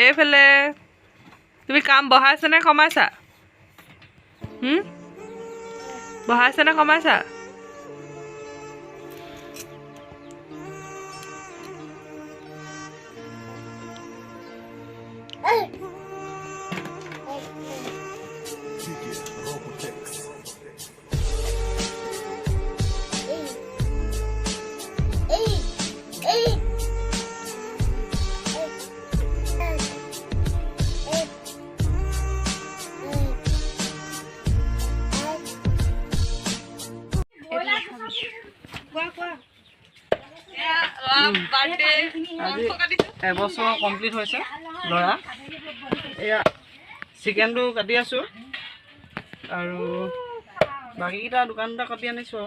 এইফালে তুমি কাম বঢ়াইছা নে কমাইছা? বঢ়াইছা নে কমাইছা? এবছৰ কমপ্লিট হৈছে ল'ৰা। এয়া চিকেনটো কাটি আছোঁ আৰু বাকীকেইটা দোকানতে কাটি আনিছোঁ।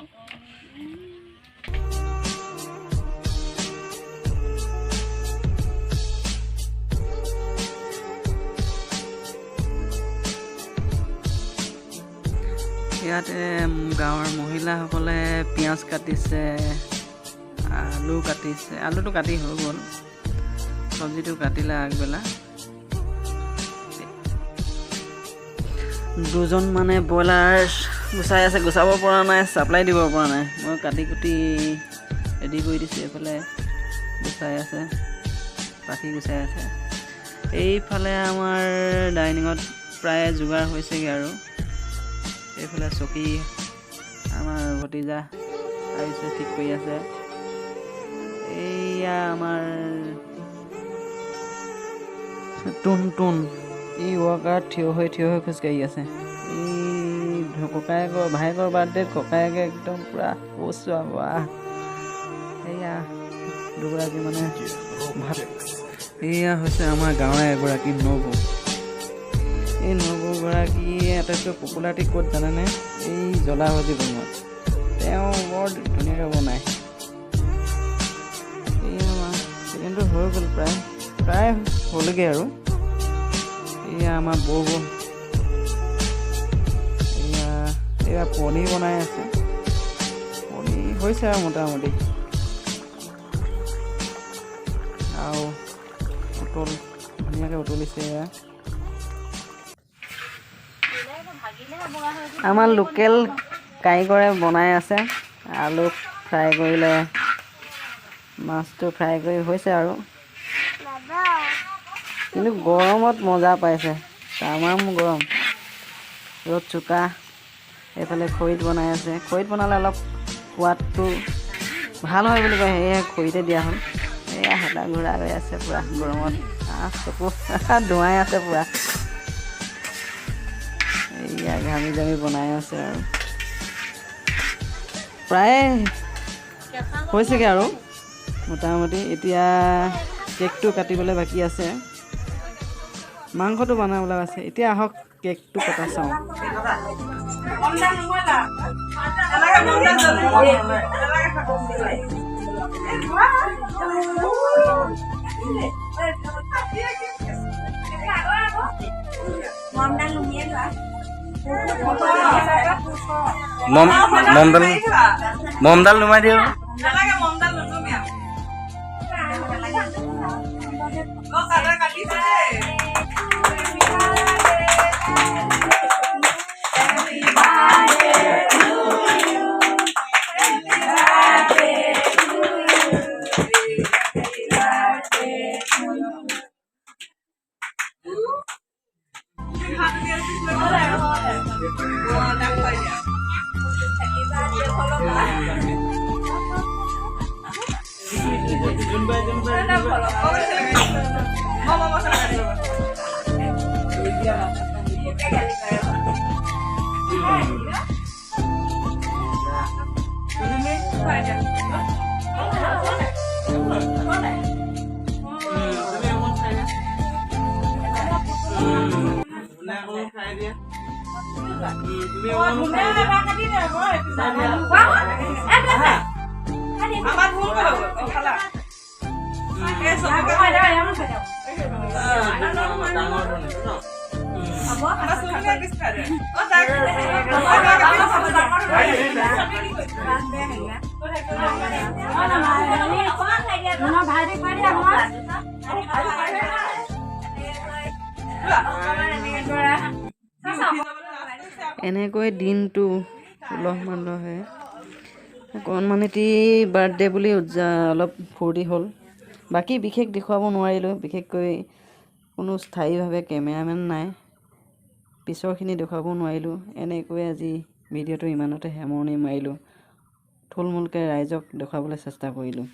ইয়াতে গাঁৱৰ মহিলাসকলে পিঁয়াজ কাটিছে, আলু কাটিছে। আলুটো কাটি হৈ গ'ল, চব্জিটো কাটিলে আগবেলা। দুজন মানে ব্ৰইলাৰ গুচাই আছে, গুচাব পৰা নাই, ছাপ্লাই দিব পৰা নাই। মই কাটি কুটি ৰেডি কৰি দিছোঁ। এইফালে গুচাই আছে, পাখি গুচাই আছে। এইফালে আমাৰ ডাইনিঙত প্ৰায় যোগাৰ হৈছেগৈ আৰু এইফালে চকী আমাৰ ভতিজা আহিছে, ঠিক কৰি আছে। এইয়া আমাৰ টুন এই ৱৰ্কাৰ থিয় হৈ খোজকাঢ়ি আছে। এই ভায়েকৰ বাৰ্থডেত ককায়েকে একদম পূৰা পচোৱা বাহ। এয়া দুগৰাকী মানে ভাত। এয়া হৈছে আমাৰ গাঁৱৰে এগৰাকী নবৌ। এই নবৌগৰাকী আটাইতকৈ পপুলাৰিটি ক'ত জানেনে? এই জ্বলা ভাজি বনোৱাত। তেওঁ বৰ ধুনীয়াকৈ বনায়। এয়া চিকেনটো হৈ গ'ল, প্ৰায় হ'লগৈ আৰু। এয়া আমাৰ বৌ এয়া পনীৰ বনাই আছে। পনীৰ হৈছে আৰু মোটামুটি। আৰু ধুনীয়াকৈ উতলিছে। এয়া আমাৰ লোকেল কাৰিকৰে বনাই আছে। আলু ফ্ৰাই কৰিলে, মাছটো ফ্ৰাই কৰি হৈছে আৰু। কিন্তু গৰমত মজা পাইছে, তামাম গৰম, ৰ'দ চোকা। এইফালে খৰিত বনাই আছে। খৰিত বনালে অলপ সোৱাদটো ভাল হয় বুলি কয়, সেয়েহে খৰিতে দিয়া হ'ল। এয়া হেতা ঘূৰা হৈ আছে পূৰা গৰমত, চকু ধোঁৱাই আছে পূৰা। এয়া ঘামি জামি বনাই আছে আৰু প্ৰায় হৈছেগৈ আৰু মোটামুটি। এতিয়া কেকটো কাটিবলৈ বাকী আছে, মাংসটো বনাবলৈ আছে। এতিয়া আহক কেকটো কটা চাওঁ। মমডাল নুমাই দিওঁ। এনেকৈ দিনটো উলহ মালহ হয়। অকণমানিটি বাৰ্থডে বুলি অলপ ফূৰ্তি হ'ল। বাকী বিশেষ দেখুৱাব নোৱাৰিলোঁ, বিশেষকৈ কোনো স্থায়ীভাৱে কেমেৰামেন নাই, পিছৰখিনি দেখুৱাব নোৱাৰিলোঁ। এনেকৈ আজি ভিডিঅ'টো ইমানতে সামৰণি মাৰিলোঁ। থুলমূলকৈ ৰাইজক দেখুৱাবলৈ চেষ্টা কৰিলোঁ।